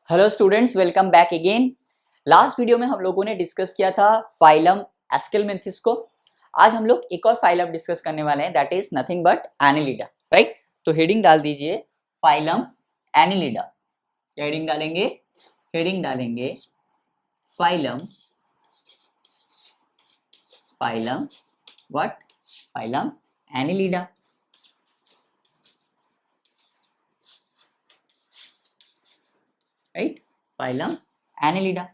Hello students, welcome back again. Last video में हम लोगों ने डिस्कस किया था फाइलम एस्केलमेंथिस को। आज हम लोग एक और फाइलम डिस्कस करने वाले हैं, that is nothing but Annelida, right. तो हेडिंग डाल दीजिए फाइलम एनिलिडा। हेडिंग डालेंगे, phylum phylum what phylum Annelida, right. Phylum Annelida.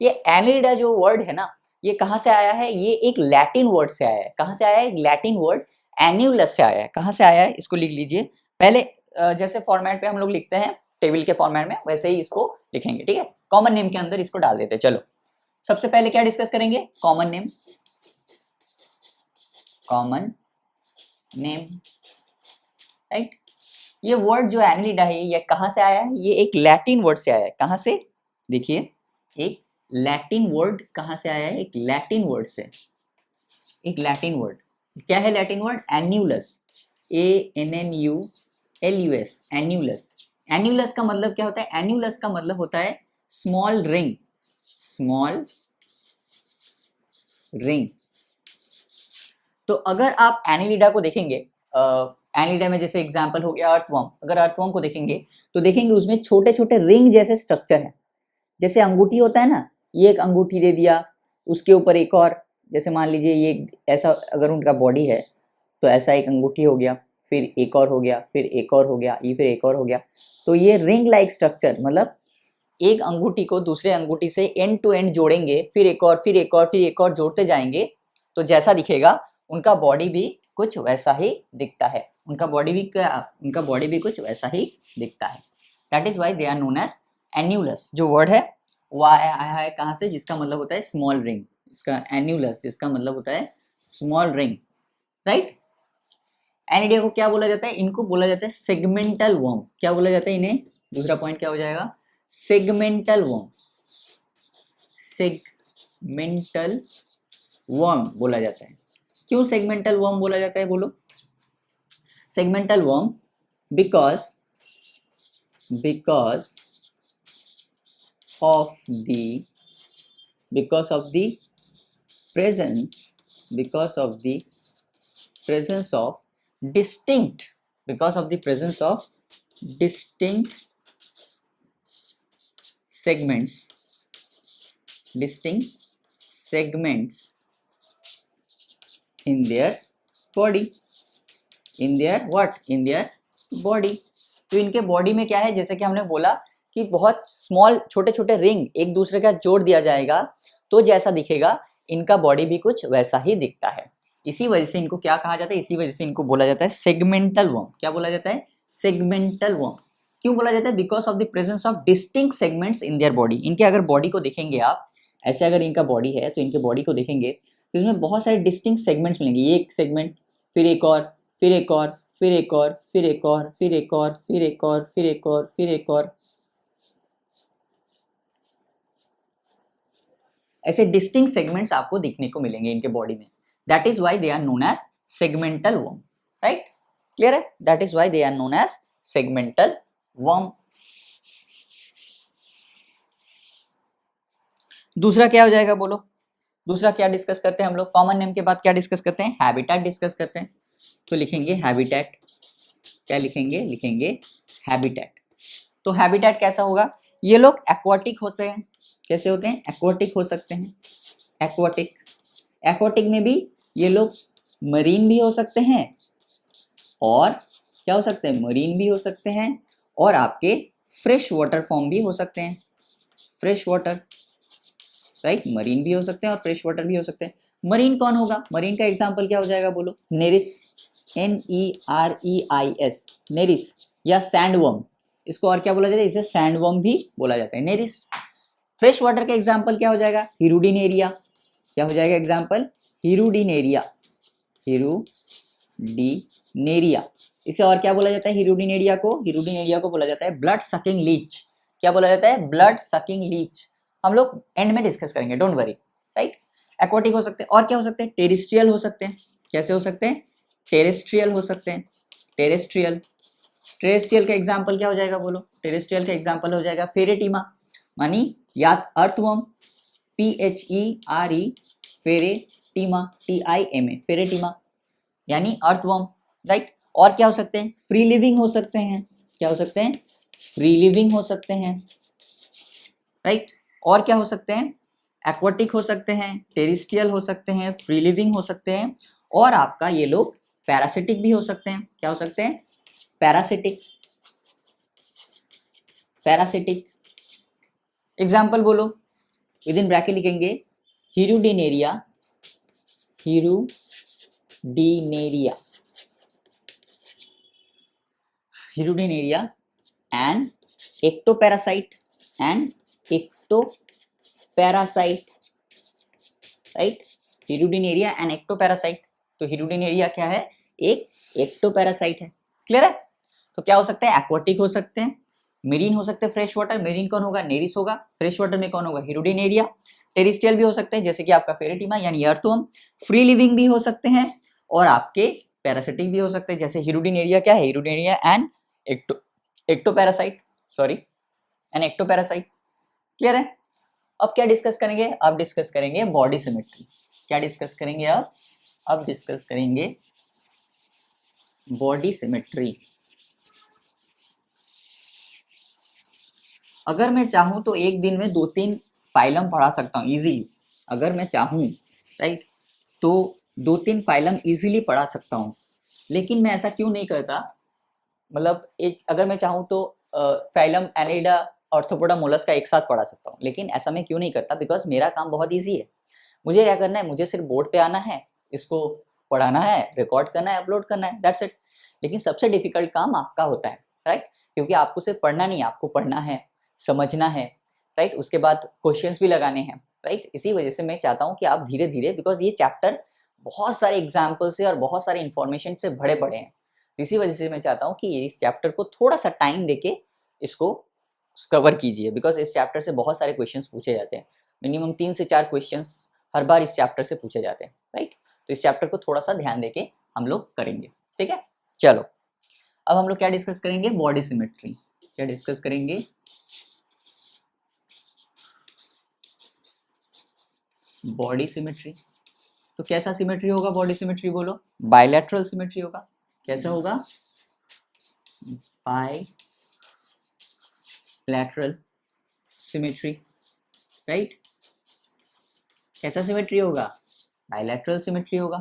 ये एनिलिडा जो वर्ड है ना, ये कहाँ से आया है? ये एक लैटिन वर्ड से आया है। कहाँ से आया है? एक लैटिन वर्ड एन्यूलस से आया है। कहाँ से आया है इसको लिख लीजिए। पहले जैसे फॉर्मेट पे हम लोग लिखते हैं टेबल के फॉर्मेट में, वैसे ही इसको लिखेंगे, ठीक है। कॉमन नेम के अंदर इसको डाल देते हैं। चलो सबसे पहले क्या डिस्कस करेंगे? Common name. Common name, right. ये वर्ड जो एनिलिडा है ये कहाँ से आया है? ये एक लैटिन वर्ड से आया है। कहाँ से? देखिए, एक लैटिन वर्ड कहाँ से आया है? एक लैटिन वर्ड से। एक लैटिन वर्ड क्या है? Latin word annulus, ANNULUS, annulus. Annulus का मतलब क्या होता है? एन्यूलस का मतलब होता है स्मॉल रिंग। Small ring. तो अगर आप एनिलिडा को देखेंगे, एनिलिडा में जैसे एग्जांपल हो गया अर्थवर्म। अगर अर्थवर्म को देखेंगे तो देखेंगे उसमें छोटे छोटे रिंग जैसे स्ट्रक्चर है। जैसे अंगूठी होता है ना, ये एक अंगूठी दे दिया, उसके ऊपर एक और, जैसे मान लीजिए ये ऐसा अगर उनका बॉडी है तो ऐसा एक अंगूठी हो गया, फिर एक और हो गया, फिर एक और हो गया, ये फिर एक और हो गया। तो ये रिंग लाइक स्ट्रक्चर, मतलब एक अंगूठी को दूसरे अंगूठी से एंड टू एंड जोड़ेंगे, फिर एक और, फिर एक और, फिर एक और जोड़ते जाएंगे तो जैसा दिखेगा उनका बॉडी भी कुछ वैसा ही दिखता है। उनका बॉडी भी कुछ वैसा ही दिखता है। That is why they are known as annulus. जो वर्ड है वो आया है कहाँ से? जिसका मतलब होता है स्मॉल रिंग। इसका एन्यूलस जिसका मतलब होता है स्मॉल रिंग, राइट। एनिडिया को क्या बोला जाता है? इनको बोला जाता है सेगमेंटल वर्म। क्या बोला जाता है इन्हें? दूसरा पॉइंट क्या हो जाएगा? Segmental worm. सेगमेंटल वर्म बोला जाता है। क्यों सेगमेंटल वर्म बोला जाता है बोलो? Segmental worm because of the presence of distinct segments in their body, in their body। तो इनके बॉडी में क्या है? जैसे कि हमने बोला कि बहुत स्मॉल छोटे छोटे रिंग एक दूसरे का जोड़ दिया जाएगा तो जैसा दिखेगा इनका बॉडी भी कुछ वैसा ही दिखता है। इसी वजह से इनको क्या कहा जाता है? इसी वजह से इनको बोला जाता है सेगमेंटल वर्म। क्या बोला जाता है? Segmental worm. क्यों बोला जाता है? Because of the presence of distinct segments in their body. इनके अगर बॉडी को देखेंगे आप, ऐसे अगर इनका बॉडी है तो इनके बॉडी को देखेंगे तो इसमें बहुत सारे डिस्टिंक्ट सेगमेंट्स मिलेंगे। ये एक सेगमेंट, फिर एक और, फिर एक और, फिर एक और, फिर एक और, फिर एक और, फिर एक और, फिर एक और, फिर एक और, ऐसे डिस्टिंक्ट सेगमेंट्स आपको दिखने को मिलेंगे इनके बॉडी में। That is why they are known as segmental worm, right. Clear है? That is why they are known as segmental worm. दूसरा क्या हो जाएगा बोलो? दूसरा क्या डिस्कस करते हैं हम लोग? कॉमन नेम के बाद क्या डिस्कस करते हैं? हैबिटेट डिस्कस करते हैं। तो लिखेंगे हैबिटेट। क्या लिखेंगे? लिखेंगे हैबिटेट। तो हैबिटेट कैसा होगा? ये लोग एक्वाटिक होते हैं। कैसे होते हैं? एक्वाटिक हो सकते हैं। एक्वाटिक में भी ये लोग मरीन भी हो सकते हैं, और क्या हो सकते हैं? मरीन भी हो सकते हैं, और आपके फ्रेश वाटर फॉर्म भी हो सकते हैं। Fresh water, right. मरीन भी हो सकते हैं और फ्रेश वाटर भी हो सकते हैं। मरीन कौन होगा? मरीन का एग्जाम्पल क्या हो जाएगा बोलो? नेरिस, NEREIS, नेरिस, या सैंडवर्म। इसको और क्या बोला जाता है? इसे सैंडवर्म भी बोला जाता है, नेरिस। फ्रेश वाटर का एग्जाम्पल क्या हो जाएगा? हिरुडिनेरिया। क्या हो जाएगा एग्जाम्पल? हिरुडिनेरिया। हिरुडिनेरिया। इसे और क्या बोला जाता है? हिरुडिनेरिया को बोला जाता है ब्लड सकिंग लीच। क्या बोला जाता है? Blood sucking Leach. हम लोग एंड में डिस्कस करेंगे, डोंट वरी, राइट। एक्वाटिक हो सकते हैं, और क्या हो सकते हैं? टेरेस्ट्रियल हो सकते हैं। कैसे हो सकते हैं? टेरेस्ट्रियल हो सकते हैं। टेरेस्ट्रियल, टेरेस्ट्रियल का एग्जाम्पल क्या हो जाएगा बोलो? टेरेस्ट्रियल का एग्जाम्पल हो जाएगा फेरेटिमा, मानी या earthworm, PHERE, Pheretima, TIMA, Pheretima यानी अर्थवर्म, राइट। और क्या हो सकते हैं? फ्री लिविंग हो सकते हैं। क्या हो सकते हैं? फ्री लिविंग हो सकते हैं, राइट। और क्या हो सकते हैं? एक्वाटिक हो सकते हैं, टेरेस्ट्रियल हो सकते हैं, फ्री लिविंग हो सकते हैं, और आपका ये लोग पैरासिटिक भी हो सकते हैं। क्या हो सकते हैं? Parasitic, parasitic. एग्जाम्पल बोलो, विद इन ब्रैकेट लिखेंगे Hirudinaria, Hirudinaria, Hirudinaria and ectoparasite, and ectoparasite, right. Hirudinaria and ectoparasite, तो हिरुडिनेरिया क्या है? एक एक्टोपैरासाइट है। क्लियर है? तो क्या हो सकते हैं? एक्वाटिक हो सकते हैं, मेरीन हो सकते हैं, फ्रेश वाटर, मेरीन कौन होगा? नेरिस होगा, फ्रेश वाटर में कौन होगा? हिरुडिनेरिया। टेरेस्ट्रियल भी हो सकते हैं जैसे कि आपका फेरेटिमा यानी अर्थवर्म, फ्री लिविंग भी हो सकते हैं, और आपके पैरासिटिक भी हो सकते हैं जैसे हिरुडिनेरिया क्या है? Hirudinaria and ectoparasite, sorry, and ectoparasite. Clear है? अब क्या डिस्कस करेंगे? अब डिस्कस करेंगे बॉडी सिमेट्री। क्या डिस्कस करेंगे अब डिस्कस करेंगे बॉडी सिमेट्री। अगर मैं चाहूं तो एक दिन में 2-3 फाइलम पढ़ा सकता हूँ इजीली। अगर मैं चाहूं, राइट, तो 2-3 फाइलम इजीली पढ़ा सकता हूँ, लेकिन मैं ऐसा क्यों नहीं करता? मतलब एक, अगर मैं चाहूँ तो फाइलम एनिलिडा, ऑर्थोपोडा, मोलस्का एक साथ पढ़ा सकता हूँ, लेकिन ऐसा मैं क्यों नहीं करता? बिकॉज मेरा काम बहुत ईजी है। मुझे क्या करना है? मुझे सिर्फ बोर्ड पे आना है, इसको पढ़ाना है, रिकॉर्ड करना है, अपलोड करना है, दैट्स इट। लेकिन सबसे डिफिकल्ट काम आपका होता है, राइट, क्योंकि आपको सिर्फ पढ़ना नहीं, आपको पढ़ना है, समझना है, राइट, उसके बाद क्वेश्चंस भी लगाने हैं, राइट। इसी वजह से मैं चाहता हूँ कि आप धीरे धीरे, बिकॉज ये चैप्टर बहुत सारे एग्जाम्पल से और बहुत सारे इंफॉर्मेशन से भरे पड़े हैं, इसी वजह से मैं चाहता हूँ कि इस चैप्टर को थोड़ा सा टाइम देके इसको कवर कीजिए, बिकॉज इस चैप्टर से बहुत सारे क्वेश्चंस पूछे जाते हैं, मिनिमम 3 से 4 क्वेश्चंस हर बार इस चैप्टर से पूछे जाते हैं, राइट। तो इस चैप्टर को थोड़ा सा ध्यान देके हम लोग करेंगे, ठीक है। चलो, अब हम लोग क्या डिस्कस करेंगे? Body symmetry. क्या डिस्कस करेंगे? Body symmetry. तो कैसा सिमेट्री होगा बॉडी सिमेट्री? बोलो। बायलैटरल सिमेट्री होगा। कैसा होगा? Bilateral symmetry, right. कैसा सिमेट्री होगा? बायलैटरल सिमेट्री होगा,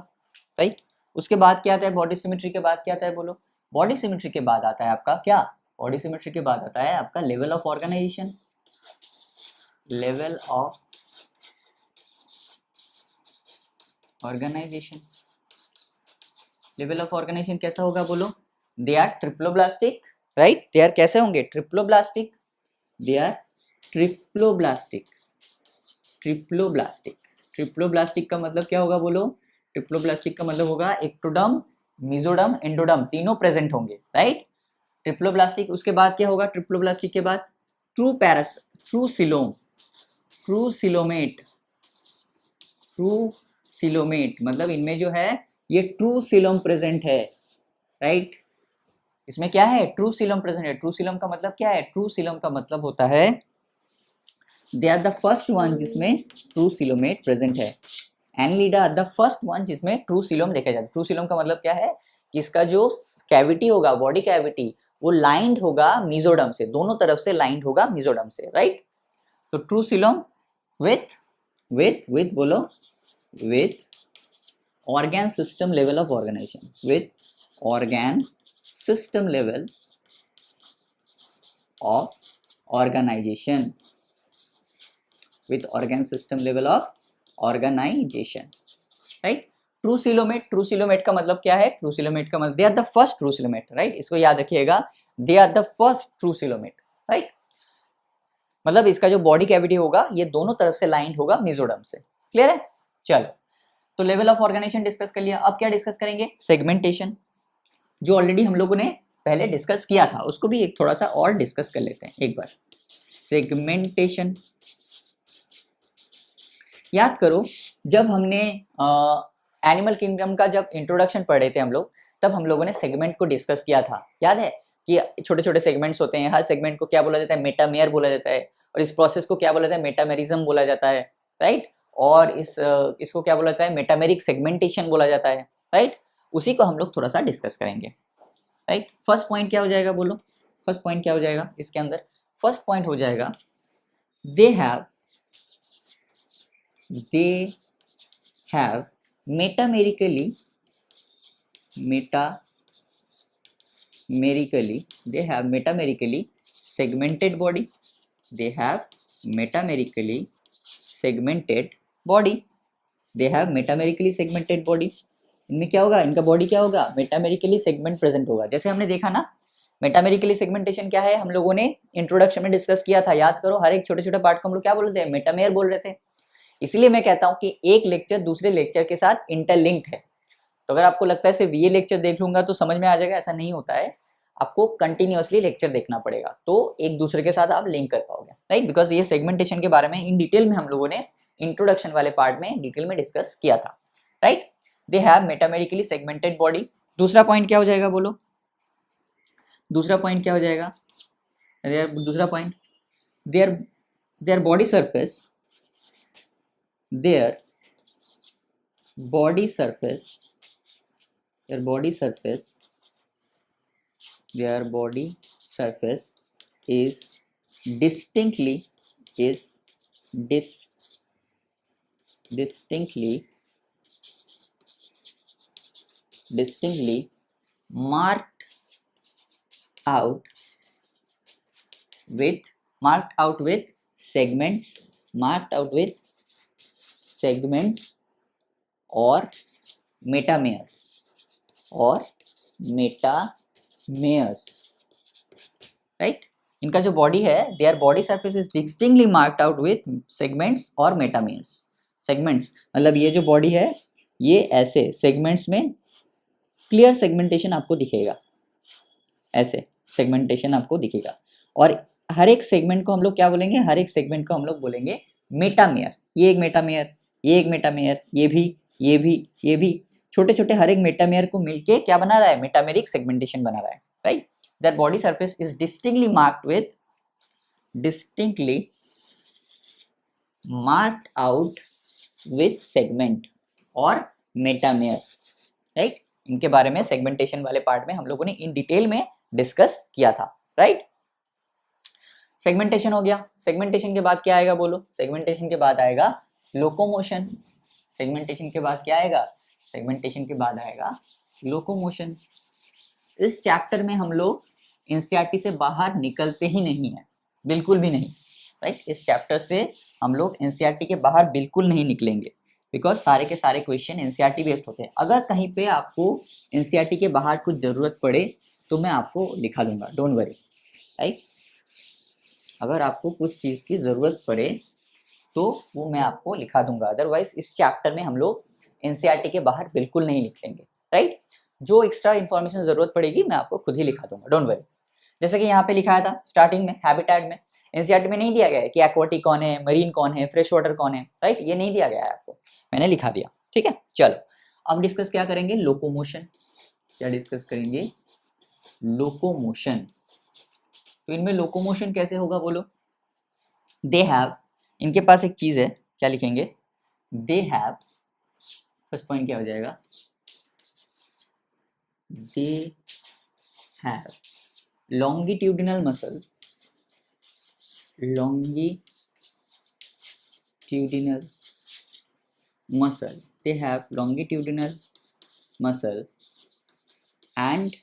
राइट। उसके बाद क्या आता है? बॉडी सिमेट्री के बाद क्या आता है? बोलो। बॉडी सिमेट्री के बाद आता है आपका क्या? बॉडी सिमेट्री के बाद आता है आपका level of organisation. Level of organisation, level of organisation कैसा होगा? बोलो। They are triploblastic, right. They are कैसे होंगे? Triploblastic. They are triploblastic, triploblastic. Triploblastic का मतलब क्या होगा? बोलो। ट्रिप्लोब्लास्टिक का मतलब होगा एक्टोडर्म, मेसोडर्म, एंडोडर्म तीनों प्रेजेंट होंगे, राइट। ट्रिप्लोब्लास्टिक। उसके बाद क्या होगा? ट्रिप्लोब्लास्टिक के बाद true coelom, true coelomate, true coelomate, मतलब इनमें जो है ये ट्रू सिलोम प्रेजेंट है, राइट। इसमें क्या है? ट्रू सिलोम प्रेजेंट है। ट्रू सिलोम का मतलब क्या है? ट्रू सिलोम का मतलब होता है they are the first one जिसमें ट्रू सिलोमेट प्रेजेंट है। एनिलिडा द फर्स्ट वन जिसमें ट्रू सिलोम देखा जाता है। ट्रू सिलोम का मतलब क्या है? कि इसका जो कैविटी होगा, बॉडी कैविटी, वो लाइंड होगा मेसोडर्म से, दोनों तरफ से लाइंड होगा मेसोडर्म से, राइट। तो ट्रू सिलोम विथ बोलो, with organ system level of organization, with organ system level of organization, with organ system level of organization, right। True coelomate, true coelomate का मतलब क्या है? ट्रू सिलोमेट का मतलब they are the first true coelomate, right. इसको याद रखिएगा, they are the first true coelomate, right. मतलब इसका जो बॉडी कैविटी होगा ये दोनों तरफ से लाइंड होगा मेसोडर्म से। क्लियर है? चलो, तो लेवल ऑफ ऑर्गेनाइजेशन डिस्कस कर लिया। अब क्या डिस्कस करेंगे? सेगमेंटेशन, जो ऑलरेडी हम लोगों ने पहले डिस्कस किया था, उसको भी एक थोड़ा सा और डिस्कस कर लेते हैं एक बार। सेगमेंटेशन, याद करो जब हमने एनिमल किंगडम का जब इंट्रोडक्शन पढ़े थे हम लोग, तब हम लोगों ने सेगमेंट को डिस्कस किया था, याद है? कि छोटे छोटे सेगमेंट्स होते हैं, हर सेगमेंट को क्या बोला जाता है, मेटामेयर बोला जाता है, और इस प्रोसेस को क्या बोला जाता है, मेटामेरिज्म बोला जाता है, राइट। और इसको क्या बोला जाता है, मेटामेरिक सेगमेंटेशन बोला जाता है, राइट। उसी को हम लोग थोड़ा सा डिस्कस करेंगे, राइट। फर्स्ट पॉइंट क्या हो जाएगा बोलो, फर्स्ट पॉइंट क्या हो जाएगा इसके अंदर, फर्स्ट पॉइंट हो जाएगा they have metamerically they have metamerically segmented body, they have metamerically segmented body, they have metamerically segmented body। इनमें क्या होगा, इनका बॉडी क्या होगा, मेटामेरिकली सेगमेंट प्रेजेंट होगा। जैसे हमने देखा ना, मेटामेरिकली सेगमेंटेशन क्या है, हम लोगों ने इंट्रोडक्शन में डिस्कस किया था, याद करो। हर एक छोटे छोटे पार्ट को हम लोग क्या बोलते हैं, मेटामेयर बोल रहे थे। इसलिए मैं कहता हूं कि एक लेक्चर दूसरे लेक्चर के साथ इंटरलिंक्ड है। तो अगर आपको लगता है सिर्फ ये लेक्चर देख लूंगा तो समझ में आ जाएगा, ऐसा नहीं होता है। आपको कंटिन्यूअसली लेक्चर देखना पड़ेगा, तो एक दूसरे के साथ आप लिंक कर पाओगे, राइट। बिकॉज ये सेगमेंटेशन के बारे में इन डिटेल में हम लोगों ने इंट्रोडक्शन वाले पार्ट में डिटेल में डिस्कस किया था, right. They have metamerically segmented body. दूसरा पॉइंट क्या हो जाएगा बोलो, दूसरा पॉइंट क्या हो जाएगा, दूसरा point their body surface, their body surface their body surface is distinctly marked out with segments or metameres, right. इनका जो बॉडी है, their body surface is distinctly marked out with segments और मेटामेयर्स। सेगमेंट्स मतलब ये जो बॉडी है, ये ऐसे सेगमेंट्स में क्लियर सेगमेंटेशन आपको दिखेगा, ऐसे सेगमेंटेशन आपको दिखेगा। और हर एक सेगमेंट को हम लोग क्या बोलेंगे, हर एक सेगमेंट को हम लोग बोलेंगे मेटामेयर। ये एक मेटामेयर, ये एक मेटामेयर, ये भी छोटे छोटे हर एक मेटामेयर को मिलके क्या बना रहा है, मेटामेरिक सेगमेंटेशन बना रहा है, right. Their body surface is distinctly marked out with segment और मेटामेयर, राइट। इनके बारे में सेगमेंटेशन वाले पार्ट में हम लोगों ने इन डिटेल में डिस्कस किया था, राइट। सेगमेंटेशन हो गया। सेगमेंटेशन के बाद क्या आएगा बोलो, सेगमेंटेशन के बाद आएगा लोकोमोशन। सेगमेंटेशन के बाद क्या आएगा, सेगमेंटेशन के बाद आएगा लोकोमोशन। इस चैप्टर में हम लोग एनसीईआरटी से बाहर निकलते ही नहीं है, बिल्कुल भी नहीं, राइट। इस चैप्टर से हम लोग एनसीईआरटी के बाहर बिल्कुल नहीं निकलेंगे, बिकॉज सारे के सारे क्वेश्चन एनसीईआरटी बेस्ड होते हैं। अगर कहीं पे आपको एनसीईआरटी के बाहर कुछ जरूरत पड़े तो मैं आपको लिखा दूंगा, डोंट वरी, राइट। अगर आपको कुछ चीज की जरूरत पड़े तो वो मैं आपको लिखा दूंगा, अदरवाइज इस चैप्टर में हम लोग एनसीईआरटी के बाहर बिल्कुल नहीं निकलेंगे, राइट। जो एक्स्ट्रा इन्फॉर्मेशन जरूरत पड़ेगी मैं आपको खुद ही लिखा दूंगा, डोंट वरी। जैसे कि यहाँ पे लिखाया था स्टार्टिंग में, हैबिटेट में। एनसीईआरटी में नहीं दिया गया है कि एक्वाटिक कौन है, मरीन कौन है, फ्रेश वाटर कौन है, राइट। ये नहीं दिया गया है आपको, मैंने लिखा दिया, ठीक है। चलो अब डिस्कस क्या करेंगे, लोकोमोशन। क्या डिस्कस करेंगे, लोकोमोशन। तो इनमें लोकोमोशन कैसे होगा बोलो, दे हैव, इनके पास एक चीज है, क्या लिखेंगे, दे हैव, फर्स्ट पॉइंट क्या हो जाएगा, they have longitudinal muscle, they have longitudinal muscle and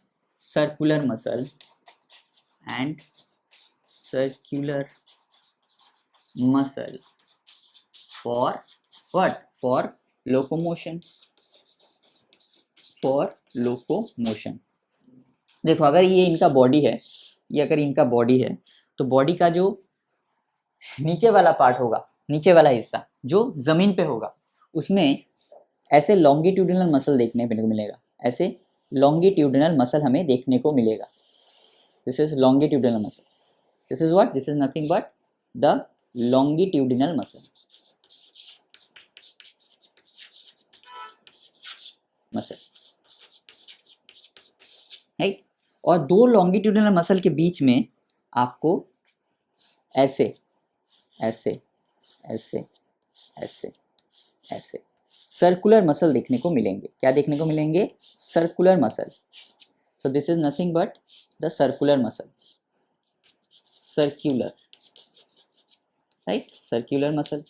circular muscle for what, for locomotion, देखो अगर ये इनका बॉडी है, ये अगर इनका बॉडी है तो बॉडी का जो नीचे वाला पार्ट होगा, नीचे वाला हिस्सा जो जमीन पे होगा, उसमें ऐसे लॉन्गिट्यूडिनल मसल देखने को मिलेगा, ऐसे लॉन्गिट्यूडिनल मसल हमें देखने को मिलेगा। This is longitudinal muscle, this is what, this is nothing but the longitudinal muscle, right. और दो लॉन्गिट्यूडिनल मसल के बीच में आपको ऐसे ऐसे ऐसे ऐसे ऐसे सर्कुलर मसल देखने को मिलेंगे। क्या देखने को मिलेंगे? Circular muscle. So this is nothing but the circular muscle, circular, right, circular muscle.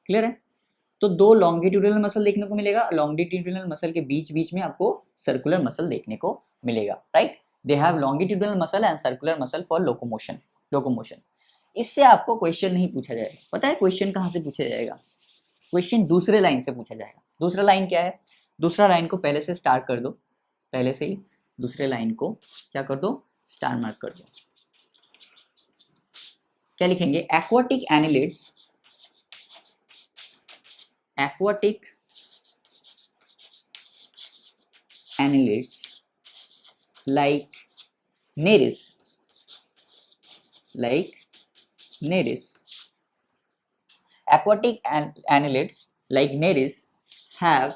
Clear है? तो दो लॉन्गिट्यूडिनल मसल देखने को मिलेगा, लॉन्गिट्यूडिनल मसल के बीच बीच में आपको सर्कुलर मसल देखने को मिलेगा, right. They have longitudinal muscle and circular muscle for locomotion. इससे आपको क्वेश्चन नहीं पूछा जाएगा। पता है क्वेश्चन कहाँ से पूछा जाएगा? क्वेश्चन दूसरे लाइन से पूछा जाएगा। दूसरा लाइन क्या है? दूसरा लाइन को पहले से स्टार्ट कर दो, पहले से ही दूसरे लाइन को क्या कर दो? स्टार मार्क कर दो। क्या लिखेंगे? Aquatic annelids, aquatic annelids like nereis, aquatic annelids like nereis have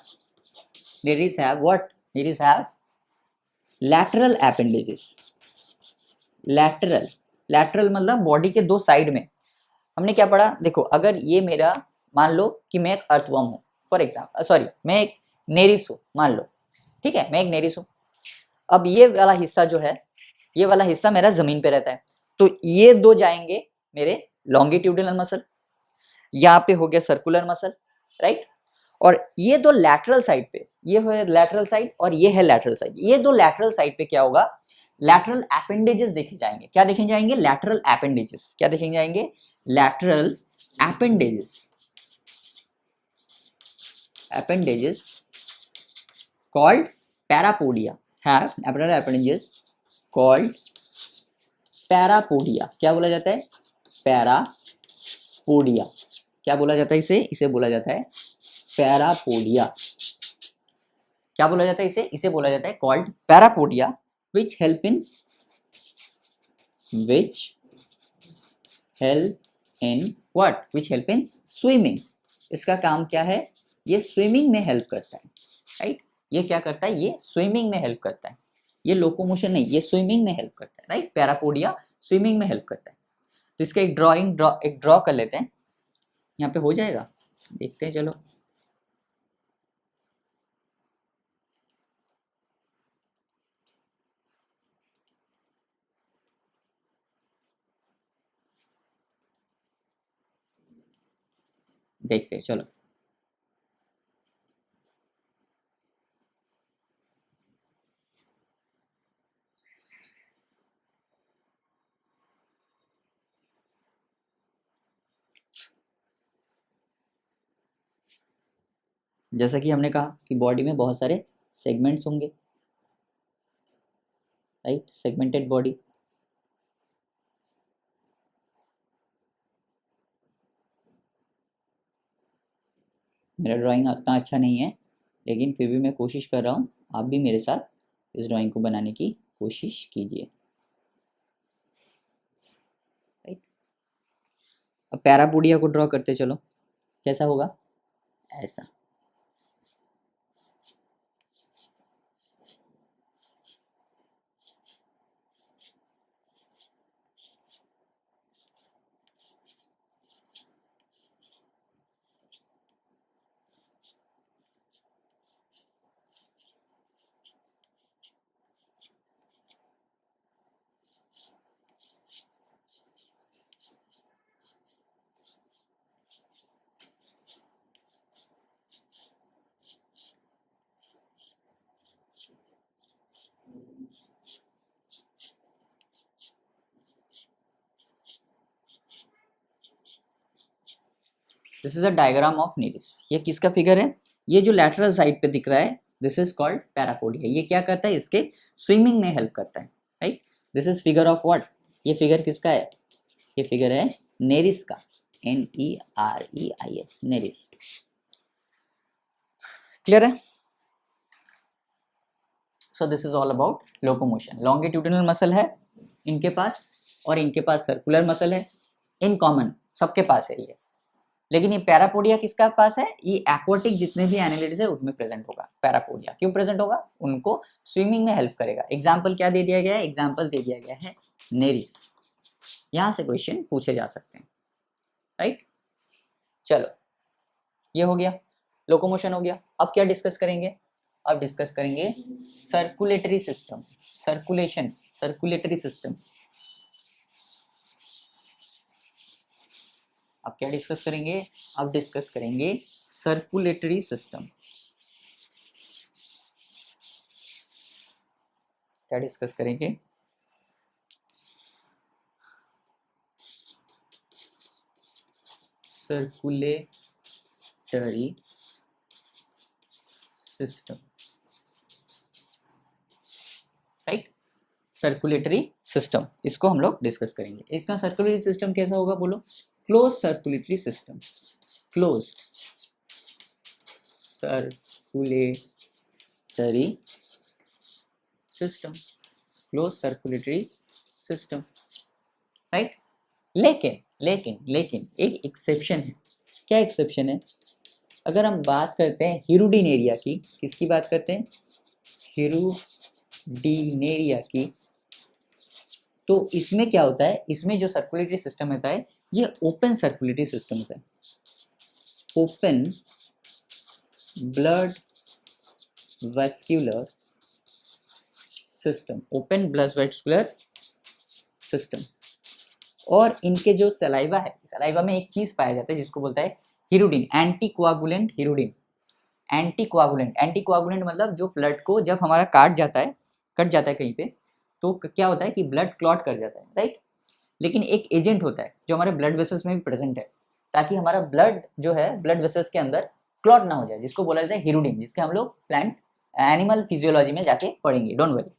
what? Nereis have lateral appendages. lateral मतलब बॉडी के दो साइड में। हमने क्या पढ़ा? देखो, अगर ये मेरा, मान लो कि मैं एक अर्थवर्म हूँ, फॉर एग्जाम्पल, सॉरी, मैं एक नेरिस हूँ, मान लो, ठीक है, मैं एक नेरिस हूँ। अब ये वाला हिस्सा जो है, ये वाला हिस्सा मेरा जमीन पे रहता है, तो ये दो जाएंगे मेरे लॉन्गिट्यूडिनल मसल, यहाँ पे हो गया सर्कुलर मसल, राइट। और ये दो लैटरल साइड पे, ये है लैटरल साइड और ये है लैटरल साइड, ये दो लैटरल साइड पे क्या होगा? लैटरल एपेंडेजेस देखे जाएंगे। क्या देखे जाएंगे? Lateral appendages. क्या देखे जाएंगे? Lateral appendages called parapodia, have lateral appendages called parapodia। क्या बोला जाता है? पैरापोडिया। क्या बोला जाता है इसे? इसे बोला जाता है पैरापोडिया। क्या बोला जाता है इसे? इसे बोला जाता है called parapodia, which help in what? Which help in swimming। इसका काम क्या है? ये स्विमिंग में हेल्प करता है, राइट। ये क्या करता है? ये स्विमिंग में हेल्प करता है। ये लोकोमोशन नहीं, ये स्विमिंग में हेल्प करता है, राइट। पैरापोडिया स्विमिंग में हेल्प करता है। तो इसका एक ड्रॉ कर लेते हैं। यहाँ पे हो जाएगा, देखते हैं, चलो। देखते हैं, चलो। जैसा कि हमने कहा कि बॉडी में बहुत सारे सेगमेंट्स होंगे, राइट, सेगमेंटेड बॉडी। मेरा ड्राइंग उतना अच्छा नहीं है, लेकिन फिर भी मैं कोशिश कर रहा हूँ। आप भी मेरे साथ इस ड्राइंग को बनाने की कोशिश कीजिए, राइट। अब पैरापोडिया को ड्रॉ करते चलो। कैसा होगा? ऐसा। This is a diagram of Nereis. ये किसका फिगर है? ये जो लैटरल साइड पे दिख रहा है, दिस इज कॉल्ड पैरापोडिया। ये क्या करता है? इसके स्विमिंग में हेल्प करता है, right. This is figure of what? ये फिगर किसका है? ये फिगर है नेरिस का, NEREIS, नेरिस। क्लियर है? So this is all about locomotion. Longitudinal muscle है इनके पास, और इनके पास सर्कुलर मसल है, इन कॉमन सबके पास है ये, लेकिन ये पैरापोडिया किसका पास है, ये एक्वाटिक जितने भी एनालिड्स है उसमें प्रेजेंट होगा पैरापोडिया। क्यों प्रेजेंट होगा, उनको स्विमिंग में हेल्प करेगा। एग्जाम्पल क्या दे दिया गया है, एग्जाम्पल दे दिया गया है नेरिस। यहां से क्वेश्चन पूछे जा सकते हैं, राइट। चलो ये हो गया, लोकोमोशन हो गया। अब क्या डिस्कस करेंगे, अब डिस्कस करेंगे circulatory system, circulation, circulatory system. अब क्या डिस्कस करेंगे, अब डिस्कस करेंगे सर्कुलेटरी सिस्टम। क्या डिस्कस करेंगे, circulatory system, right. Circulatory system, इसको हम लोग डिस्कस करेंगे। इसका सर्कुलेटरी सिस्टम कैसा होगा बोलो, close circulatory system, closed circulatory system, close circulatory system, right. लेकिन लेकिन लेकिन एक एक्सेप्शन है। क्या एक्सेप्शन है, अगर हम बात करते हैं हिरुडिन एरिया की, किसकी बात करते हैं, हिरुडिनेरिया की, तो इसमें क्या होता है, इसमें जो सर्कुलेटरी सिस्टम होता है ये ओपन सर्कुलेटरी सिस्टम होता है, open blood vascular system, open blood vascular system. और इनके जो सलाइवा है, सलाइवा में एक चीज पाया जाता है जिसको बोलता है hirudin, anti coagulant hirudin. Anti coagulant, anti coagulant मतलब जो ब्लड को जब हमारा काट जाता है, कट जाता है कहीं पे, तो क्या होता है कि ब्लड क्लॉट कर जाता है, राइट। लेकिन एक एजेंट होता है जो हमारे ब्लड वेसल्स में भी प्रेजेंट है, ताकि हमारा ब्लड जो है ब्लड वेसल्स के अंदर क्लॉट ना हो जाए, जिसको बोला जाता है हिरुडिन, जिसके हम लोग प्लांट एनिमल फिजियोलॉजी में जाके पढ़ेंगे, डोंट वरी।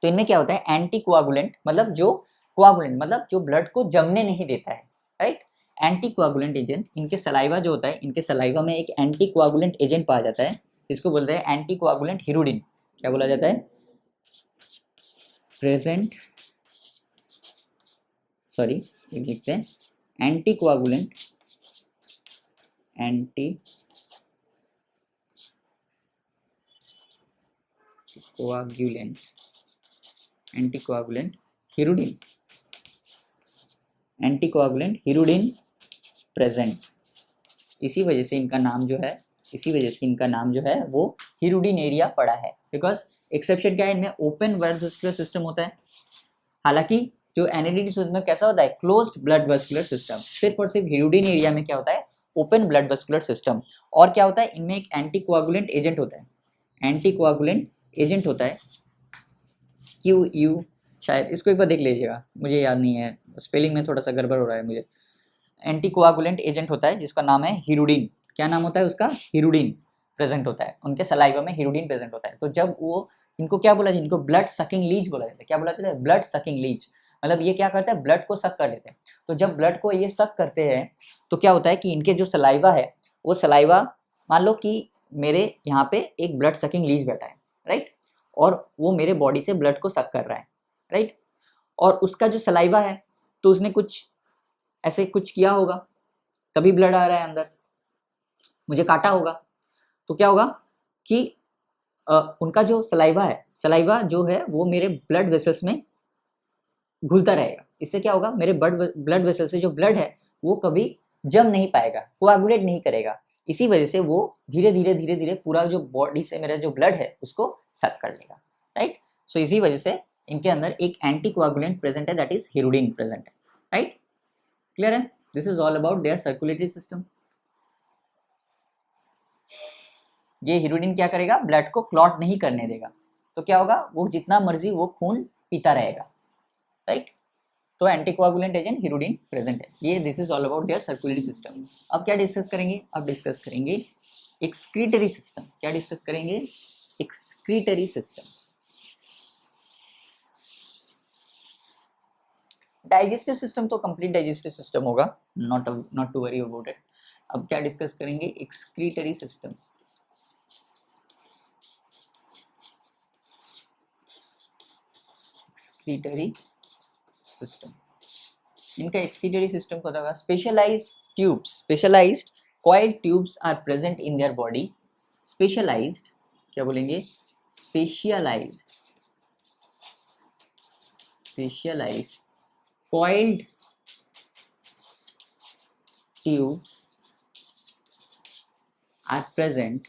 तो इनमें क्या होता है, एंटी कोआगुलेंट मतलब जो कोआगुलेंट मतलब जो ब्लड को जमने नहीं देता है, राइट। एंटी कोआगुलेंट एजेंट, इनके सलाइवा जो होता है, इनके सलाइवा में एक एंटी कोआगुलेंट एजेंट पाया जाता है, इसको बोलते हैं एंटी कोआगुलेंट हिरुडिन। क्या बोला जाता है, प्रेजेंट, सॉरी लिखते हैं anti coagulant, anti coagulant, anti coagulant hirudin, anti coagulant hirudin present. इसी वजह से इनका नाम जो है, इसी वजह से इनका नाम जो है वो हिरुडिनेरिया पड़ा है, बिकॉज एक्सेप्शन क्या है, इनमें ओपन ब्लड वेस्कुलर सिस्टम होता है। हालांकि जो एनालिटिस उसमें कैसा होता है, क्लोज्ड ब्लड वेस्कुलर सिस्टम। सिर्फ और सिर्फ हिरुडिनेरिया में क्या होता है, ओपन ब्लड वेस्कुलर सिस्टम। और क्या होता है, इनमें एक एंटी कोआगुलेंट एजेंट होता है, एंटी कोआगुलेंट एजेंट होता है, क्यू यू, शायद इसको एक बार देख लीजिएगा, मुझे याद नहीं है, स्पेलिंग में थोड़ा सा गड़बड़ हो रहा है मुझे। एंटी कोआगुलेंट एजेंट होता है जिसका नाम है हिरुडिन। क्या नाम होता है उसका, हिरुडिन प्रेजेंट होता है, उनके सलाइवा में हिरुडिन प्रेजेंट होता है। तो जब वो, इनको क्या बोला जाता है, इनको ब्लड सकिंग लीच बोला जाता है। क्या बोला जाता है, ब्लड सकिंग लीच, मतलब ये क्या करता है, ब्लड को सक कर लेते हैं। तो जब ब्लड को ये सक करते हैं तो क्या होता है कि इनके जो सलाइवा है, वो सलाइवा, मान लो कि मेरे यहाँ पे एक ब्लड सकिंग लीच बैठा है, राइट, और वो मेरे बॉडी से ब्लड को सक कर रहा है, राइट। और उसका जो सलाइवा है, तो उसने कुछ ऐसे कुछ किया होगा, कभी ब्लड आ रहा है अंदर, मुझे काटा होगा, तो क्या होगा कि उनका जो सलाइवा है, सलाइवा जो है वो मेरे ब्लड वेसल्स में घुलता रहेगा। इससे क्या होगा, मेरे ब्लड वेसल से जो ब्लड है वो कभी जम नहीं पाएगा, कोआगुलेट नहीं करेगा। इसी वजह से वो धीरे धीरे धीरे धीरे पूरा जो बॉडी से मेरा जो ब्लड है उसको सक कर लेगा, राइट। सो इसी वजह से इनके अंदर एक एंटी कोआगुलेंट प्रेजेंट है, दैट इज हिरुडिन प्रेजेंट है, राइट। क्लियर है, this is all about their circulatory system. ये हिरुडिन क्या करेगा, ब्लड को क्लॉट नहीं करने देगा, तो क्या होगा, वो जितना मर्जी वो खून पीता रहेगा, राइट। तो एंटीकोआगुलेंट एजेंट हिरुडिन प्रेजेंट है। ये this is all about their circulatory system. अब क्या डिस्कस करेंगे, अब डिस्कस करेंगे एक्सक्रीटरी सिस्टम। क्या डिस्कस करेंगे, एक्सक्रीटरी सिस्टम। डाइजेस्टिव सिस्टम तो कंप्लीट डाइजेस्टिव सिस्टम होगा, not to worry about it. अब क्या डिस्कस करेंगे, एक्सक्रीटरी सिस्टम। एक्सक्रीटरी सिस्टम, इनका एक्सक्रीटरी सिस्टम होता होगा। Specialised coiled tubes are present in their body. Specialised क्या बोलेंगे, specialised coiled tubes are present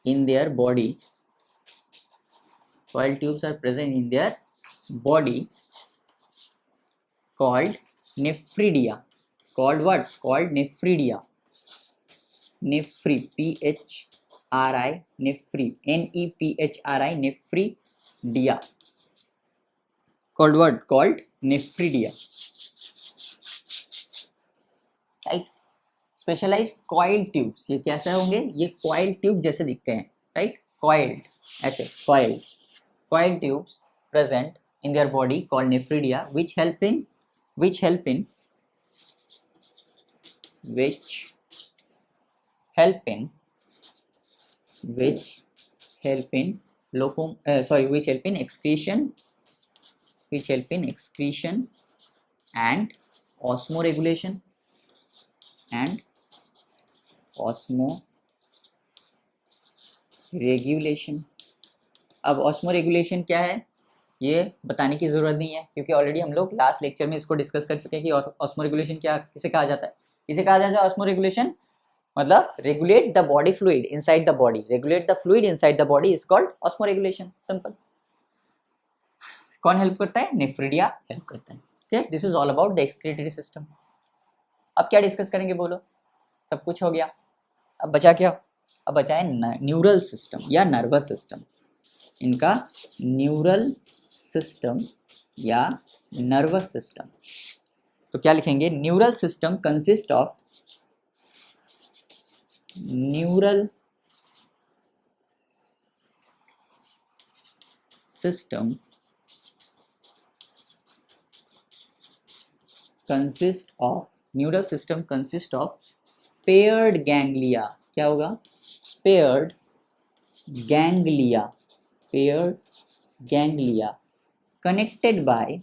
in their body. Coiled tubes are present in their body called nephridia. Called what? Called nephridia. Nephri, P-H-R-I, nephri, N-E-P-H-R-I, nephridia. Called what? Called nephridia. Right? Specialized coiled tubes, ये कैसे होंगे, ये coiled tube जैसे दिखते हैं, right? Coiled, ऐसे coiled tubes present in their body called nephridia, which help in excretion and osmoregulation अब osmoregulation क्या है ये बताने की ज़रूरत नहीं है, क्योंकि ऑलरेडी हम लोग लास्ट लेक्चर में इसको डिस्कस कर चुके हैं कि ऑस्मोरेगुलेशन क्या किसे कहा जाता है। किसे कहा जाता है ऑस्मोरेगुलेशन, मतलब regulate the body fluid inside the body, regulate the fluid inside the body is called osmoregulation. Simple. कौन हेल्प करता है? नेफ्रिडिया हेल्प करता है। ठीक, this is all about the excretory system. अब क्या डिस्कस करेंगे बोलो? सब कुछ हो गया, अब बचा क्या? अब बचा है न्यूरल सिस्टम या नर्वस सिस्टम। इनका न्यूरल सिस्टम या नर्वस सिस्टम, तो क्या लिखेंगे? Neural system consist of neural system consist of paired ganglia. क्या होगा? Paired ganglia connected by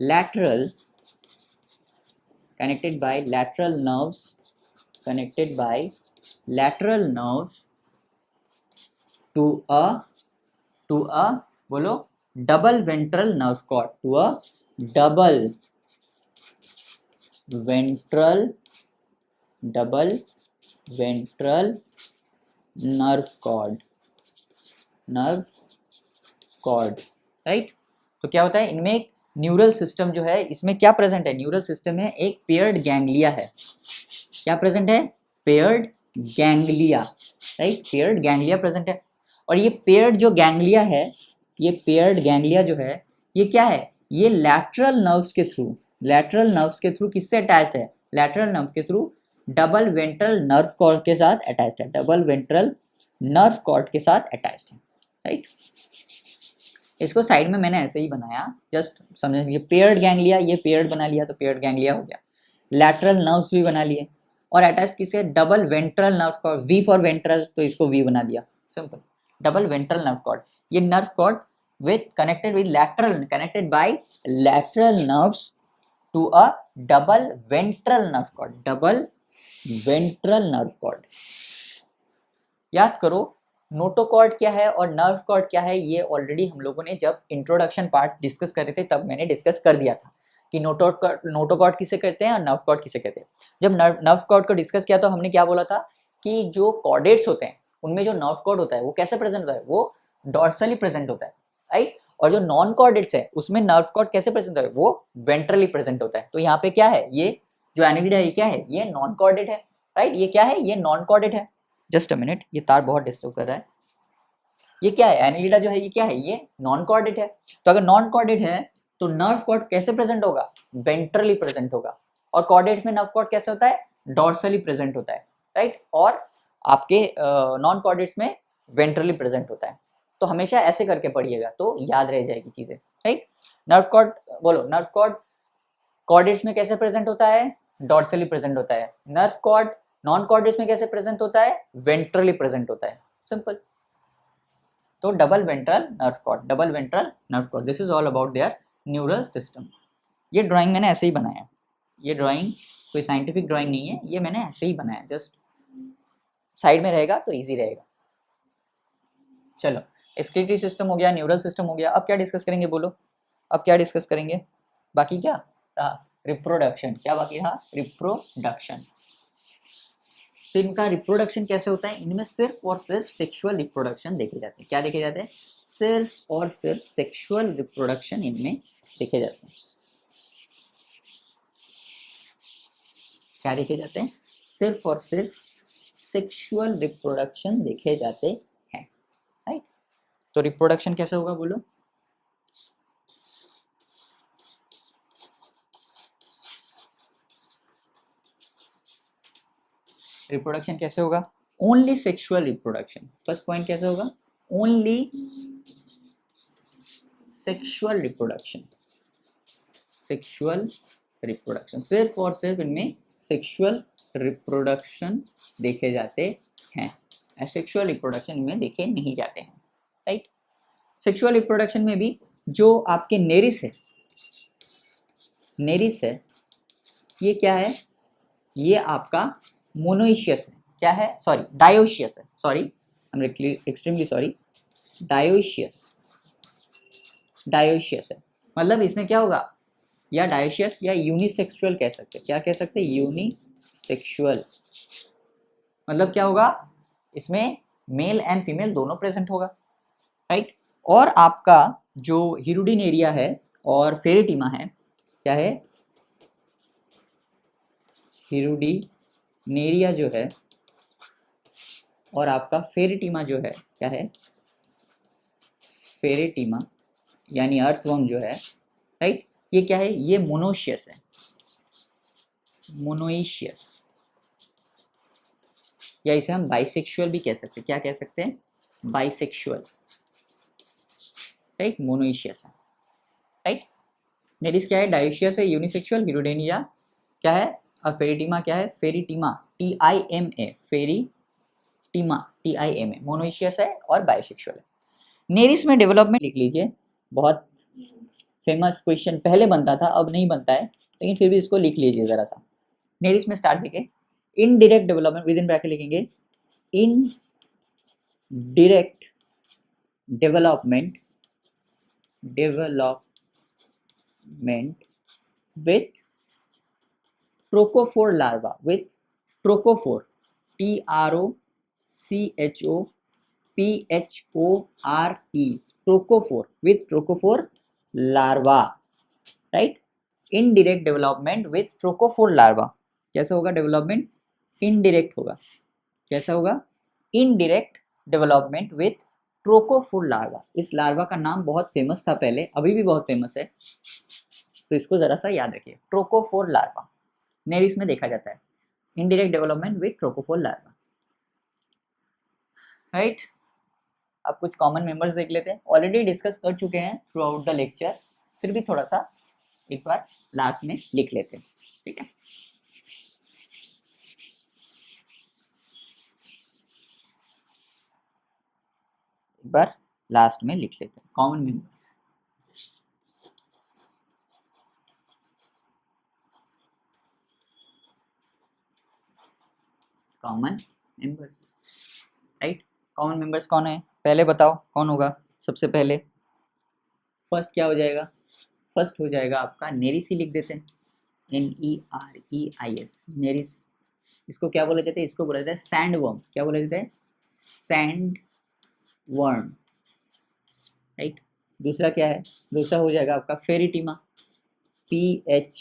lateral nerves to a बोलो double ventral nerve cord, to a double ventral nerve cord, right? तो क्या होता है इनमें? एक न्यूरल सिस्टम जो है इसमें क्या प्रेजेंट है? न्यूरल सिस्टम में एक पेयर्ड गैंग्लिया है। क्या प्रेजेंट है? Paired ganglia, right? Paired ganglia present है। और ये पेयर्ड जो गैंग्लिया है, ये पेयर्ड गैंग्लिया जो है ये क्या है? ये लैटरल नर्व्स के थ्रू किससे अटैच्ड है? लैटरल नर्व के through double ventral nerve cord के साथ अटैच्ड है, डबल वेंट्रल नर्व कॉर्ड के साथ अटैच्ड है, राइट? इसको साइड में मैंने ऐसे ही बनाया, जस्ट समझने के लिए। पेयर्ड गैंग्लिया, ये पेयर्ड बना लिया तो पेयर्ड गैंग्लिया हो गया। लैटरल नर्व्स भी बना लिए और अटैच किससे? Double ventral nerve cord, V for ventral तो इसको वी बना दिया, simple. Double ventral nerve cord, ये nerve cord connected by lateral nerves to a double ventral nerve cord, याद करो नोटोकॉर्ड क्या है और नर्व कॉर्ड क्या है, ये ऑलरेडी हम लोगों ने जब इंट्रोडक्शन पार्ट डिस्कस कर रहे थे तब मैंने डिस्कस कर दिया था कि नोटोकॉर्ड किसे कहते हैं और नर्व कॉर्ड किसे कहते हैं। जब नर्व कॉर्ड को डिस्कस किया तो हमने क्या बोला था कि जो कॉर्डेट्स होते हैं उनमें जो नर्व कॉर्ड होता है वो कैसे प्रेजेंट होता है? वो डॉर्सली प्रेजेंट होता है, राइट? और जो नॉन कॉर्डेट्स है उसमें नर्व कॉर्ड कैसे प्रेजेंट होता है? वो वेंट्रली प्रेजेंट होता है। तो यहाँ पे क्या है? ये जो एनिलिडा है ये क्या है? ये नॉन कॉर्डेट है, राइट? ये क्या है? ये नॉन कॉर्डेट है। जस्ट अ मिनट, ये तार बहुत डिस्टर्ब कर रहा है। ये क्या है? एनिलिडा जो है ये क्या है? ये नॉन कॉर्डेट है। तो अगर नॉन कॉर्डेट है तो नर्व कॉर्ड कैसे प्रेजेंट होगा? वेंट्रली प्रेजेंट होगा। और कॉर्डेट्स में नर्व कॉर्ड कैसे होता है? डॉर्सली प्रेजेंट होता है, राइट? और आपके नॉन कॉर्डेट्स में वेंट्रली प्रेजेंट होता है। तो हमेशा ऐसे करके पढ़िएगा तो याद रह जाएगी चीजें, राइट? नर्व कॉर्ड बोलो, नर्व कॉर्ड कॉर्डेट्स में कैसे प्रेजेंट होता है? डॉर्सली प्रेजेंट होता है। नर्व कॉर्ड नॉन कॉर्डेट्स में कैसे प्रेजेंट होता है, वेंट्रली प्रेजेंट होता है, सिंपल। तो double ventral nerve cord, double ventral nerve cord, this is all about their neural system. ये ड्राइंग मैंने ऐसे ही बनाया, ये ड्राइंग कोई साइंटिफिक ड्राइंग नहीं है, ये मैंने ऐसे ही बनाया, जस्ट साइड में रहेगा तो इजी रहेगा। चलो एक्सक्रीटरी सिस्टम हो गया, न्यूरल सिस्टम हो गया, अब क्या डिस्कस करेंगे बोलो, अब क्या डिस्कस करेंगे, बाकी क्या रहा, रिप्रोडक्शन, क्या बाकी रहा, रिप्रोडक्शन। तो इनका रिप्रोडक्शन कैसे होता है, इनमें सिर्फ और सिर्फ सेक्सुअल रिप्रोडक्शन देखे जाते हैं, क्या देखे जाते हैं, सिर्फ और सिर्फ सेक्सुअल रिप्रोडक्शन इनमें देखे जाते हैं, क्या देखे जाते हैं, सिर्फ और सिर्फ सेक्सुअल रिप्रोडक्शन देखे जाते हैं, राइट। तो रिप्रोडक्शन कैसे होगा बोलो, रिप्रोडक्शन कैसे होगा, only sexual reproduction, first point कैसे होगा, only sexual reproduction, sexual reproduction, सिर्फ और सिर्फ इनमें सेक्सुअल रिप्रोडक्शन देखे जाते हैं, एसेक्सुअल रिप्रोडक्शन इनमें देखे नहीं जाते हैं, राइट। सेक्सुअल रिप्रोडक्शन में भी जो आपके नेरिस है, नेरिस है, ये क्या है, ये आपका मोनोइशियस है, क्या है, सॉरी डायोशियस है, sorry I am extremely sorry, dioecious, dioecious है, मतलब इसमें क्या होगा, या डायोशियस या यूनिसेक्सुअल कह सकते हैं, क्या कह सकते हैं, यूनिसेक्सुअल, मतलब क्या होगा, इसमें मेल एंड फीमेल दोनों प्रेजेंट होगा, राइट। और आपका जो हिरुडिन एरिया है और फेरेटिमा है, क्या है, हिरुडिनेरिया जो है और आपका फेरेटिमा जो है, क्या है, फेरेटिमा यानी अर्थवर्म जो है, राइट, ये क्या है, ये मोनोशियस है, मोनोइशियस, या इसे हम बाइसेक्सुअल भी कह सकते हैं, क्या कह सकते हैं, बाइसेक्सुअल, राइट, मोनोइशियस है, राइट। नेरिस क्या है, डायोशियस है, यूनिसेक्सुअल, हिरुडेनिया क्या है, और फेरिटिमा क्या है, Pheretima, TIMA, Pheretima, TIMA, monoecious है और बायोसेक्सुअल है। नेरिस में डेवलपमेंट लिख लीजिए, बहुत फेमस क्वेश्चन पहले बनता था, अब नहीं बनता है, लेकिन फिर भी इसको लिख लीजिए जरा सा। नेरिस में स्टार्ट देखिए, indirect development, with in bracket लिखेंगे, indirect development, with trochophore larva, with trochophore, TROCHOPHORE, trochophore, with trochophore larva, right. Indirect development with trochophore larva, कैसे होगा डेवलपमेंट, इनडायरेक्ट होगा, कैसा होगा, indirect development with trochophore larva. इस larva का नाम बहुत फेमस था पहले, अभी भी बहुत फेमस है, तो इसको जरा सा याद रखिए, ट्रोकोफोर लार्वा नेरिस में देखा जाता है, indirect development with trochophore larva, right. अब कुछ कॉमन मेंबर्स देख लेते हैं, ऑलरेडी डिस्कस कर चुके हैं थ्रू आउट द लेक्चर, फिर भी थोड़ा सा एक बार लास्ट में लिख लेते हैं, ठीक है। एक बार लास्ट में लिख लेते हैं common members, common members, right. Common members कौन है, पहले बताओ कौन होगा सबसे पहले, फर्स्ट क्या हो जाएगा, फर्स्ट हो जाएगा आपका नेरिस ही लिख देते हैं, NEREIS, नेरिस, इसको क्या बोला जाता है, इसको बोला जाता है सैंड वर्म, क्या बोला जाता है, सैंड वर्म, राइट। दूसरा क्या है, दूसरा हो जाएगा आपका Pheretima, PHERE,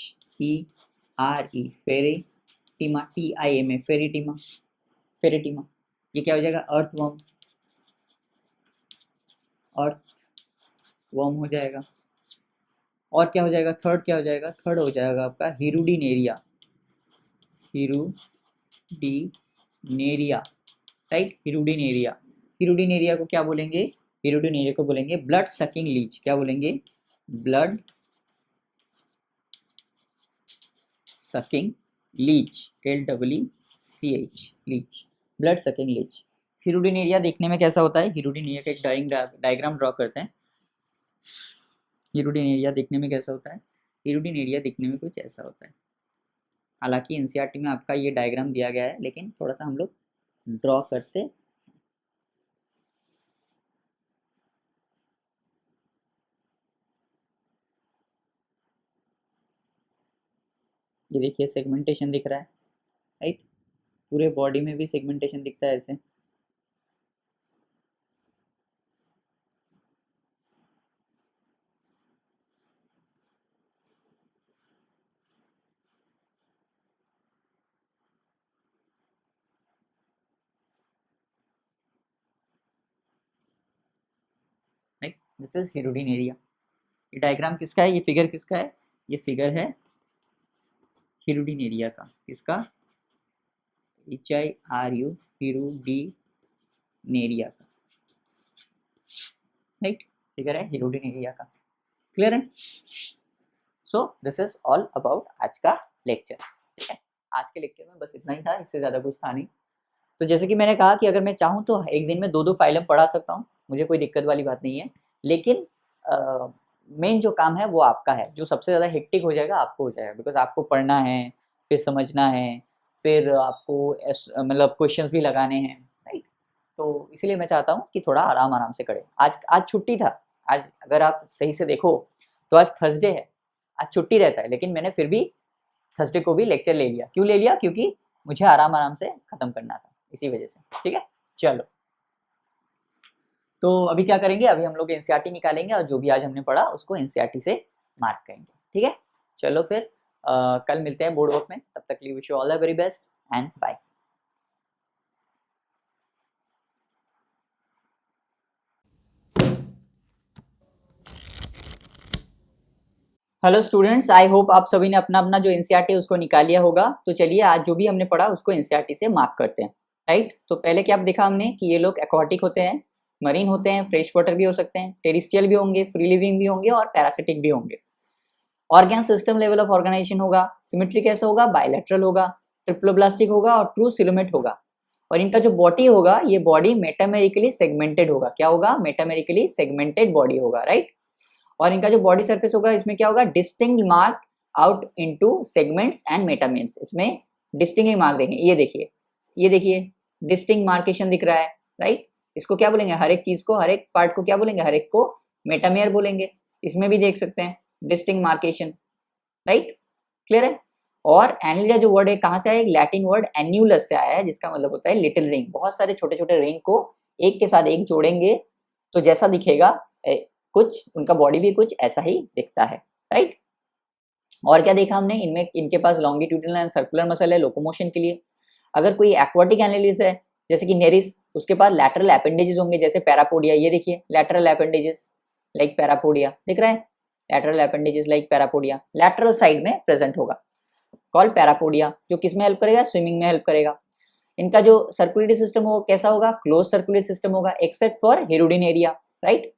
Pheretima, TIMA, Pheretima, Pheretima. ये क्या हो जाएगा, अर्थवर्म, अर्थवर्म हो जाएगा। और क्या हो जाएगा, थर्ड क्या हो जाएगा, थर्ड हो जाएगा आपका Hirudinaria, Hirudinaria, right, Hirudinaria. Hirudinaria को क्या बोलेंगे, हिरुडिनेरिया को बोलेंगे ब्लड सकिंग लीच, क्या बोलेंगे, blood sucking leech, LEECH, CH leech, blood sucking leech. Hirudinaria देखने में कैसा होता है? हिरुडिन एरिया का एक डायग्राम ड्रॉ करते हैं। हिरुडिन एरिया देखने में कैसा होता है? हिरुडिन एरिया दिखने में कुछ ऐसा होता है। हालांकि एनसीईआरटी में आपका ये डायग्राम दिया गया है, लेकिन थोड़ा सा हम लोग ड्रॉ करते। ये देखिए सेगमेंटेशन दिख रहा है, राइट? पूरे बॉडी में भी सेगमेंटेशन दिखता है ऐसे। Right, this is hirudin area. ये डायग्राम किसका है? ये फिगर किसका है? ये फिगर है हिरुडिन एरिया का। किसका? HIRU, हिरुडिन एरिया का, राइट? फिगर है हिरुडिन एरिया का। क्लियर है? So this is all about आज का लेक्चर। ठीक है, आज के लेक्चर में बस इतना ही था, इससे ज़्यादा कुछ था नहीं। तो जैसे कि मैंने कहा कि अगर मैं चाहूँ तो एक दिन में 2-2 फाइलें पढ़ा सकता हूँ, मुझे कोई दिक्कत वाली बात नहीं है। लेकिन मेन जो काम है वो आपका है, जो सबसे ज़्यादा हेक्टिक हो जाएगा आपको हो जाएगा, बिकॉज आपको पढ़ना है, फिर समझना है, फिर आपको मतलब क्वेश्चंस भी लगाने हैं, राइट? तो इसलिए मैं चाहता हूँ कि थोड़ा आराम आराम से करें। आज छुट्टी था, आज अगर आप सही से देखो तो आज थर्सडे है, आज छुट्टी रहता है, लेकिन मैंने फिर भी थर्सडे को भी लेक्चर ले लिया। क्यों ले लिया? क्योंकि मुझे आराम आराम से ख़त्म करना था, इसी वजह से। ठीक है, चलो। तो अभी क्या करेंगे? अभी हम लोग एनसीईआरटी निकालेंगे और जो भी आज हमने पढ़ा उसको एनसीईआरटी से मार्क करेंगे। ठीक है, चलो फिर कल मिलते हैं बोर्ड वर्क में। तब तक के लिए wish you all the very best and bye. Hello students, I hope आप सभी ने अपना अपना जो एनसीईआरटी है उसको निकाल लिया होगा। तो चलिए आज जो भी हमने पढ़ा उसको एनसीईआरटी से मार्क करते हैं, राइट? तो पहले क्या देखा हमने कि ये लोग एक्वाटिक होते हैं, मरीन होते हैं, फ्रेश वाटर भी हो सकते हैं, टेरिस्ट्रियल भी होंगे, फ्री लिविंग भी होंगे और पैरासिटिक भी होंगे। Organ system level of organization होगा, सिमेट्री कैसा होगा? बायलैटरल होगा, ट्रिप्लोब्लास्टिक होगा और ट्रू सिलोमेट होगा। और इनका जो बॉडी होगा, ये बॉडी मेटामेरिकली सेगमेंटेड होगा। क्या होगा? मेटामेरिकली सेगमेंटेड बॉडी होगा, राइट? और इनका जो बॉडी सरफेस होगा, इसमें क्या होगा? Distinct mark out into segments and metameres. इसमें डिस्टिंक्ट मार्क देखेंगे, ये देखिए, ये देखिए, डिस्टिंक्ट मार्केशन दिख रहा है, राइट? इसको क्या बोलेंगे? हर एक चीज को, हर एक पार्ट को क्या बोलेंगे? हर एक को मेटामेयर बोलेंगे। इसमें भी देख सकते हैं डिस्टिंक्ट मार्केशन, राइट? क्लियर है? और एनिलिडा जो वर्ड है कहाँ से आया? एक लैटिन वर्ड एन्यूलस से आया है, जिसका मतलब होता है लिटिल रिंग। बहुत सारे छोटे छोटे रिंग को एक के साथ एक जोड़ेंगे तो जैसा दिखेगा कुछ, उनका बॉडी भी कुछ ऐसा ही दिखता है, राइट? और क्या देखा हमने? इनमें इनके पास लॉन्गिट्यूडिनल एंड सर्कुलर मसल है लोकोमोशन के लिए। अगर कोई एक्वाटिक एनालिस है जैसे कि नेरिस, उसके पास लैटरल एपेंडेजेस होंगे जैसे पैरापोडिया। ये देखिए लैटरल एपेंडेजेस लाइक पैरापोडिया दिख रहा है, lateral appendages like parapodia lateral side में प्रेजेंट होगा, कॉल पैरापोडिया, जो किस में हेल्प करेगा? स्विमिंग में हेल्प करेगा। इनका जो सर्कुलेटरी सिस्टम होगा कैसा होगा? क्लोज सर्कुलेटरी सिस्टम होगा, except for hirudin area, right?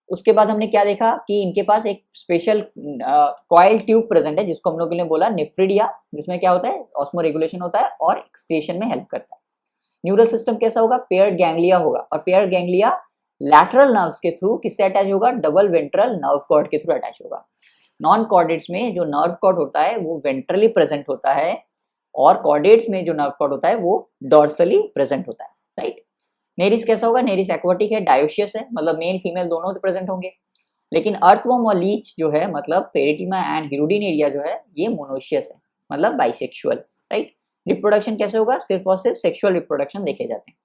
उसके बाद हमने क्या देखा कि इनके पास एक स्पेशल कॉइल ट्यूब प्रेजेंट है, जिसको हम लोगों ने बोला नेफ्रिडिया, जिसमें क्या होता है? ऑस्मो रेगुलेशन होता है और एक्सक्रीशन में हेल्प करता है। न्यूरल सिस्टम कैसा होगा? पेयर्ड गैंग्लिया होगा, और पेयर्ड गैंग्लिया लैटरल नर्व्स के थ्रू किससे अटैच होगा? डबल वेंट्रल नर्व कॉर्ड के थ्रू अटैच होगा। नॉन कॉर्डेट्स में जो नर्व कॉर्ड होता है वो वेंट्रली प्रेजेंट होता है, और कॉर्डेट्स में जो नर्व कॉर्ड होता है वो डॉर्सली प्रेजेंट होता है, राइट? नेरिस कैसा होगा? नेरिस एक्वाटिक है, डायोशियस है, मतलब मेल फीमेल दोनों प्रेजेंट होंगे। लेकिन अर्थवर्म और लीच जो है, मतलब फेरेटिमा एंड हिरुडिन एरिया जो है, ये मोनोशियस है, मतलब बाइसेक्सुअल, राइट? रिप्रोडक्शन कैसे होगा? सिर्फ और सिर्फ सेक्सुअल रिप्रोडक्शन देखे जाते हैं।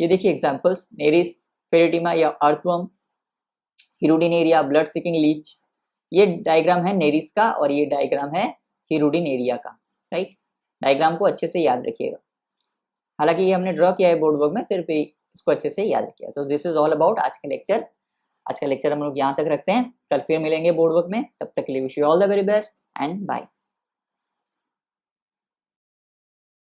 ये देखिए एग्जांपल्स, नेरिस, फेरेटिमा या earthworm, Hirudinaria, blood sucking leech. ये डायग्राम है नेरिस का और ये डायग्राम है हिरुडिन एरिया का, राइट? डायग्राम को अच्छे से याद रखिएगा। हालांकि ये हमने ड्रॉ किया है बोर्ड वर्क में, फिर भी इसको अच्छे से याद रखिए। तो दिस इज ऑल अबाउट आज का लेक्चर। आज का लेक्चर हम लोग यहाँ तक रखते हैं, कल फिर मिलेंगे बोर्ड वर्क में। तब तक के लिए wish you all the very best and bye.